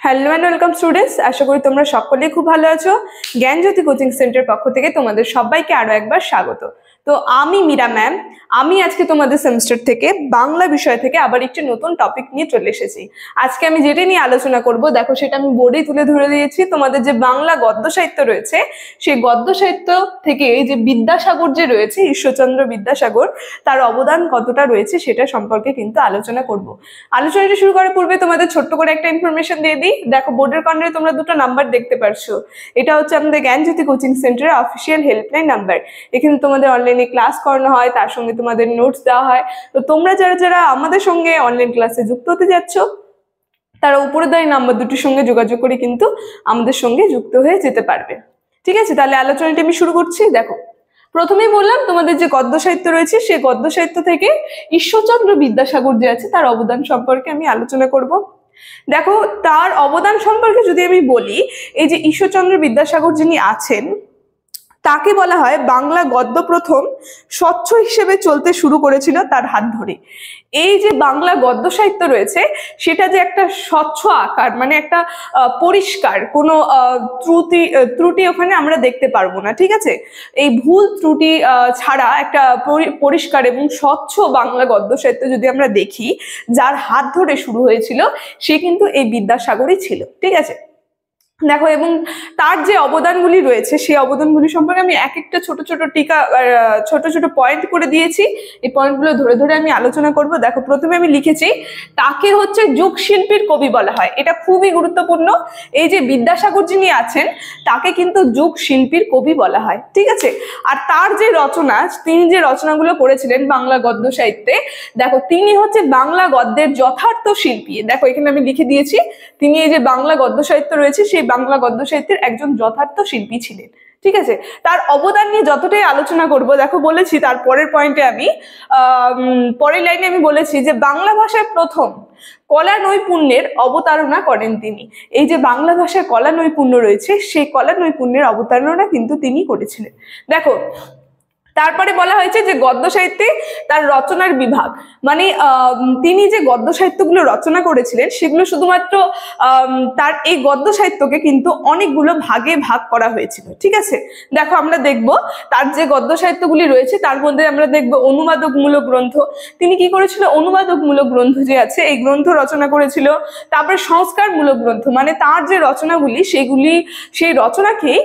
Hello and welcome students, আশা করি তোমরা সকলেই খুব ভালো আছো। জ্ঞানজ্যোতি কোচিং সেন্টার পক্ষ থেকে তোমাদের সবাইকে আরো একবার স্বাগত। তো আমি মীরা ম্যাম, আমি আজকে তোমাদের সেমিস্টার থেকে বাংলা বিষয় থেকে আবার একটি নতুন টপিক নিয়ে চলে এসেছি। আজকে আমি যেটা নিয়ে আলোচনা করব, দেখো সেটা আমি বোর্ডেই তুলে ধরে দিয়েছি। তোমাদের যে বাংলা গদ্য সাহিত্য রয়েছে, সেই গদ্য সাহিত্য থেকে যে বিদ্যাসাগর যে রয়েছে, ঈশ্বরচন্দ্র বিদ্যাসাগর, তার অবদান কতটা রয়েছে সেটা সম্পর্কে কিন্তু আলোচনা করব। আলোচনাটা শুরু করার পূর্বে তোমাদের ছোট্ট করে একটা ইনফরমেশন দিয়ে দিই। দেখো বোর্ডের কর্নারে তোমরা দুটো নাম্বার দেখতে পারছো। এটা হচ্ছে আমাদের জ্ঞানজ্যোতি কোচিং সেন্টারের অফিসিয়াল হেল্পলাইন নাম্বার। এখানে তোমাদের অনলাইনে ক্লাস করানো হয়, তার সঙ্গে তোমাদের নোটস দেওয়া হয়। তো তোমরা যারা যারা আমাদের সঙ্গে অনলাইন ক্লাসে যুক্ত হতে যাচ্ছ, তারা উপরে দেওয়া নাম্বার দুটির সঙ্গে যোগাযোগ করে কিন্তু আমাদের সঙ্গে যুক্ত হয়ে যেতে পারবে। ঠিক আছে, তাহলে আলোচনাটি আমি শুরু করছি। দেখো, প্রথমেই বললাম তোমাদের যে গদ্য সাহিত্য রয়েছে, সেই গদ্য সাহিত্য থেকে ঈশ্বরচন্দ্র বিদ্যাসাগর যে আছে তার অবদান সম্পর্কে আমি আলোচনা করব। দেখো, তার অবদান সম্পর্কে যদি আমি বলি, এই যে ঈশ্বরচন্দ্র বিদ্যাসাগর যিনি আছেন, তাকে বলা হয় বাংলা গদ্য প্রথম স্বচ্ছ হিসেবে চলতে শুরু করেছিল তার হাত ধরে। এই যে বাংলা গদ্য সাহিত্য রয়েছে, সেটা যে একটা স্বচ্ছ আকার, মানে একটা পরিষ্কার, কোনো ত্রুটি ওখানে আমরা দেখতে পারবো না। ঠিক আছে, এই ভুল ত্রুটি ছাড়া একটা পরিষ্কার এবং স্বচ্ছ বাংলা গদ্য সাহিত্য যদি আমরা দেখি, যার হাত ধরে শুরু হয়েছিল, সে কিন্তু এই বিদ্যাসাগরই ছিল। ঠিক আছে, দেখো, এবং তার যে অবদানগুলি রয়েছে, সেই অবদানগুলি সম্পর্কে আমি এক একটা ছোট ছোট পয়েন্ট করে দিয়েছি। এই পয়েন্টগুলো ধরে ধরে আমি আলোচনা করব। দেখো, প্রথমে আমি লিখেছি তাকে হচ্ছে যুগ শিল্পীর কবি বলা হয়। এটা খুবই গুরুত্বপূর্ণ। এই যে বিদ্যাসাগর যিনি আছেন, তাকে কিন্তু যুগ শিল্পীর কবি বলা হয়। ঠিক আছে, আর তার যে রচনা, তিনি যে রচনাগুলো করেছিলেন বাংলা গদ্য সাহিত্যে, দেখো তিনি হচ্ছে বাংলা গদ্যের যথার্থ শিল্পী। দেখো এখানে আমি লিখে দিয়েছি, তিনি এই যে বাংলা গদ্য সাহিত্য রয়েছে, সেই বাংলা গদ্য সাহিত্যের একজন যথার্থ শিল্পী ছিলেন। ঠিক আছে, তার অবদান নিয়ে যতটাই আলোচনা করব, দেখো বলেছি তার পরের পয়েন্টে আমি পরের লাইনে আমি বলেছি যে বাংলা ভাষায় প্রথম কলা নৈপুণ্যের অবতারণা করেন তিনি। এই যে বাংলা ভাষায় কলা নৈপুণ্য রয়েছে, সেই কলা নৈপুণ্যের অবতারণা কিন্তু তিনি করেছিলেন। দেখো, তারপরে বলা হয়েছে যে গদ্য সাহিত্যে তার রচনার বিভাগ, মানে তিনি যে গদ্য সাহিত্যগুলো রচনা করেছিলেন, সেগুলো শুধুমাত্র তার এই গদ্য সাহিত্যকে কিন্তু অনেকগুলো ভাগে ভাগ করা হয়েছিল। ঠিক আছে, দেখো আমরা দেখব তার যে গদ্য সাহিত্যগুলি রয়েছে, তার মধ্যে আমরা দেখব অনুবাদকমূলক গ্রন্থ। তিনি কি করেছিল? অনুবাদকমূলক গ্রন্থ যে আছে, এই গ্রন্থ রচনা করেছিল। তারপরে সংস্কারমূলক গ্রন্থ, মানে তার যে রচনাগুলি, সেই রচনাকেই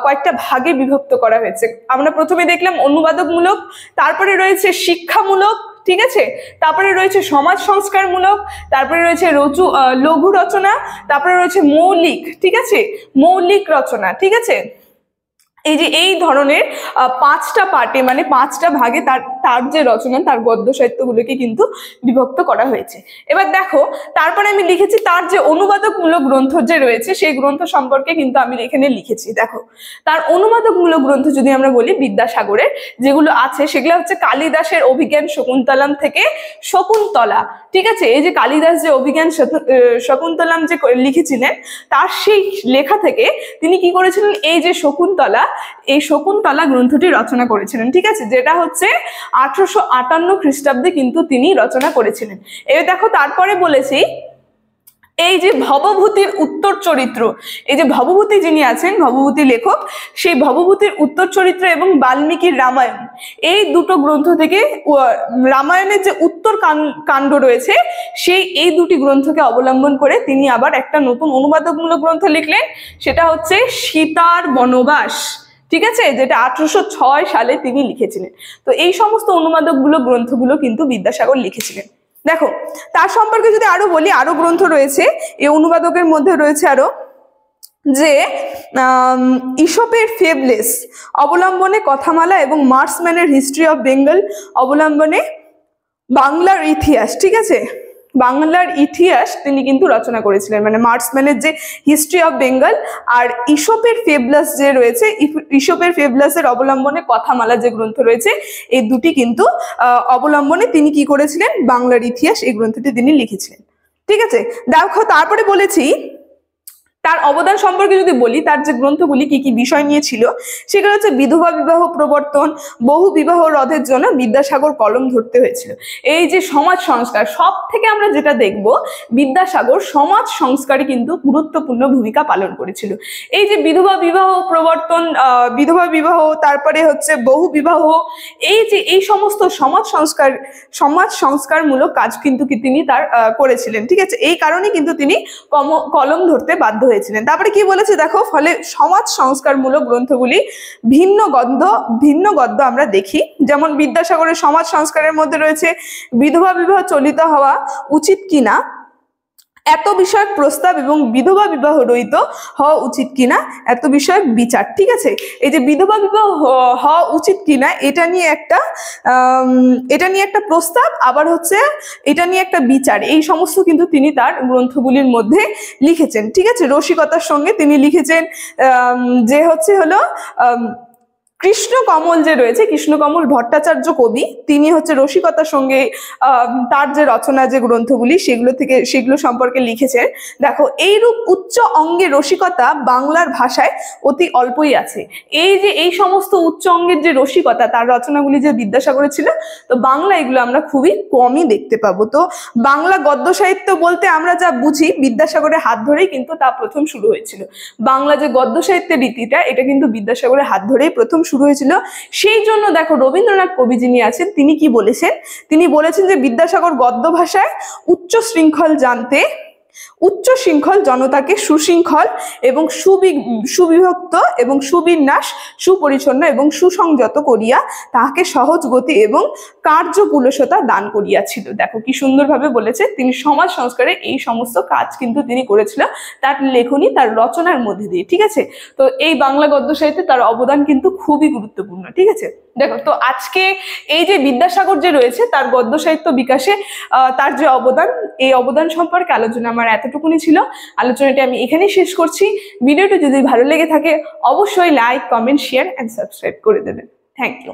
কয়েকটা ভাগে বিভক্ত করা হয়েছে। আমরা প্রথমে দেখলাম অনুবাদকমূলক, তারপরে রয়েছে শিক্ষামূলক, ঠিক আছে, তারপরে রয়েছে সমাজ সংস্কারমূলক, তারপরে রয়েছে লঘু রচনা, তারপরে রয়েছে মৌলিক। ঠিক আছে, মৌলিক রচনা। ঠিক আছে, এই যে এই ধরনের পাঁচটা পার্টে, মানে পাঁচটা ভাগে তার যে রচনা, তার গদ্য সাহিত্যগুলোকে কিন্তু বিভক্ত করা হয়েছে। এবার দেখো, তারপরে আমি লিখেছি তার যে অনুবাদকমূলক গ্রন্থ যে রয়েছে, সেই গ্রন্থ সম্পর্কে কিন্তু আমি এখানে লিখেছি। দেখো, তার অনুবাদকমূলক গ্রন্থ যদি আমরা বলি, বিদ্যাসাগরের যেগুলো আছে, সেগুলো হচ্ছে কালিদাসের অভিজ্ঞান শকুন্তলম থেকে শকুন্তলা। ঠিক আছে, এই যে কালিদাস যে অভিজ্ঞান শকুন্তলম যে লিখেছিলেন, তার সেই লেখা থেকে তিনি কি করেছিলেন, এই যে এই শকুন্তলা গ্রন্থটি রচনা করেছিলেন। ঠিক আছে, যেটা হচ্ছে 1858 খ্রিস্টাব্দে কিন্তু তিনি রচনা করেছিলেন। এবার দেখো, তারপরে বলেছি এই যে ভবভূতির উত্তর চরিত্র, এই যে ভবভূতি যিনি আছেন, ভবভূতি লেখক, সেই ভবভূতির উত্তর চরিত্র এবং বাল্মীকির রামায়ণ, এই দুটো গ্রন্থ থেকে রামায়ণের যে উত্তর কাণ্ড রয়েছে, এই দুটি গ্রন্থকে অবলম্বন করে তিনি আবার একটা নতুন অনুবাদকমূলক গ্রন্থ লিখলেন। সেটা হচ্ছে সীতার বনবাস। ঠিক আছে, যেটা 1806 সালে তিনি লিখেছিলেন। তো এই সমস্ত গ্রন্থগুলো কিন্তু বিদ্যাসাগর লিখেছিলেন। দেখো, তার সম্পর্কে যদি আরো বলি, আরো গ্রন্থ রয়েছে এই অনুবাদকের মধ্যে। রয়েছে আরো যে ইসপের ফেবলেস অবলম্বনে কথামালা এবং মার্সম্যানের হিস্ট্রি অফ বেঙ্গল অবলম্বনে বাংলার ইতিহাস। ঠিক আছে, বাংলার ইতিহাস তিনি কিন্তু রচনা করেছিলেন, মানে মার্সম্যানের যে হিস্ট্রি অফ বেঙ্গল আর ইসপের ফেবলাস যে রয়েছে, ইসপের ফেবলাসের অবলম্বনে কথামালা যে গ্রন্থ রয়েছে, এই দুটি কিন্তু অবলম্বনে তিনি কি করেছিলেন, বাংলার ইতিহাস এই গ্রন্থটি তিনি লিখেছিলেন। ঠিক আছে, দেখো, তারপরে বলেছি তার অবদান সম্পর্কে যদি বলি, তার যে গ্রন্থগুলি কি কি বিষয় নিয়ে ছিল সেগুলো হচ্ছে বিধবা বিবাহ প্রবর্তন, বহু বিবাহ রোধের জন্য বিদ্যাসাগর কলম ধরতে হয়েছিল। এই যে সমাজ সংস্কার, সব থেকে আমরা যেটা দেখব বিদ্যাসাগর সমাজ সংস্কারে কিন্তু গুরুত্বপূর্ণ ভূমিকা পালন করেছিল। এই যে বিধবা বিবাহ প্রবর্তন, বিধবা বিবাহ, তারপরে হচ্ছে বহু বিবাহ, এই যে এই সমস্ত সমাজ সংস্কারমূলক কাজ কিন্তু তিনি তার করেছিলেন, ঠিক আছে। এই কারণে কিন্তু তিনি কলম ধরতে বাধ্য হয়েছিলেন। তারপরে কি বলেছে দেখো, ফলে সমাজ সংস্কারমূলক গ্রন্থগুলি ভিন্ন গদ্য আমরা দেখি। যেমন বিদ্যাসাগরের সমাজ সংস্কারের মধ্যে রয়েছে বিধবা বিবাহ চলিত হওয়া উচিত কিনা, এত বিষয়ক প্রস্তাব এবং বিধবা বিবাহ রহিত হওয়া উচিত কিনা এত বিষয়ক বিচার, ঠিক আছে। এই যে বিধবা বিবাহ হওয়া উচিত কিনা এটা নিয়ে একটা প্রস্তাব, আবার হচ্ছে এটা নিয়ে একটা বিচার, এই সমস্ত কিন্তু তিনি তার গ্রন্থগুলির মধ্যে লিখেছেন, ঠিক আছে। রসিকতার সঙ্গে তিনি লিখেছেন যে হচ্ছে হলো কৃষ্ণকমল যে রয়েছে, কৃষ্ণকমল ভট্টাচার্য কবি, তিনি হচ্ছে রসিকতার সঙ্গে তার যে রচনা, যে গ্রন্থগুলি সেগুলো সম্পর্কে লিখেছেন। দেখো, এইরূপ উচ্চ অঙ্গের রসিকতা বাংলার ভাষায় অতি অল্পই আছে। এই যে এই সমস্ত উচ্চ অঙ্গের যে রসিকতা তার রচনাগুলি যে বিদ্যাসাগরের ছিল, তো বাংলা এগুলো আমরা খুবই কমই দেখতে পাবো। তো বাংলা গদ্য সাহিত্য বলতে আমরা যা বুঝি, বিদ্যাসাগরের হাত ধরেই কিন্তু তা প্রথম শুরু হয়েছিল। বাংলা যে গদ্য সাহিত্যের রীতিটা, এটা কিন্তু বিদ্যাসাগরের হাত ধরেই প্রথম শুরু হয়েছিল। সেই জন্য দেখো, রবীন্দ্রনাথ কবি যিনি আছেন তিনি কি বলেছেন, তিনি বলেছেন যে বিদ্যাসাগর গদ্য ভাষায় উচ্চ শৃঙ্খল জনতাকে সুশৃঙ্খল এবং সুবিভক্ত এবং সুবিন্যাস, সুপরিচ্ছন্ন এবং সুসংযত করিয়া তাহাকে সহজ গতি এবং কার্যকুলসতা দান করিয়াছিল। দেখো কি সুন্দরভাবে বলেছে, তিনি সমাজ সংস্কারে এই সমস্ত কাজ কিন্তু তিনি করেছিল তার লেখনী, তার রচনার মধ্যে দিয়ে, ঠিক আছে। তো এই বাংলা গদ্য সাহিত্যে তার অবদান কিন্তু খুবই গুরুত্বপূর্ণ, ঠিক আছে। দেখো, তো আজকে এই যে বিদ্যাসাগর যে রয়েছে তার গদ্য সাহিত্য বিকাশে তার যে অবদান, এই অবদান সম্পর্কে আলোচনা আমার এতটুকুনি ছিল। আলোচনাটি আমি এখানেই শেষ করছি। ভিডিওটি যদি ভালো লেগে থাকে অবশ্যই like, comment, share and subscribe করে দেবেন। Thank you.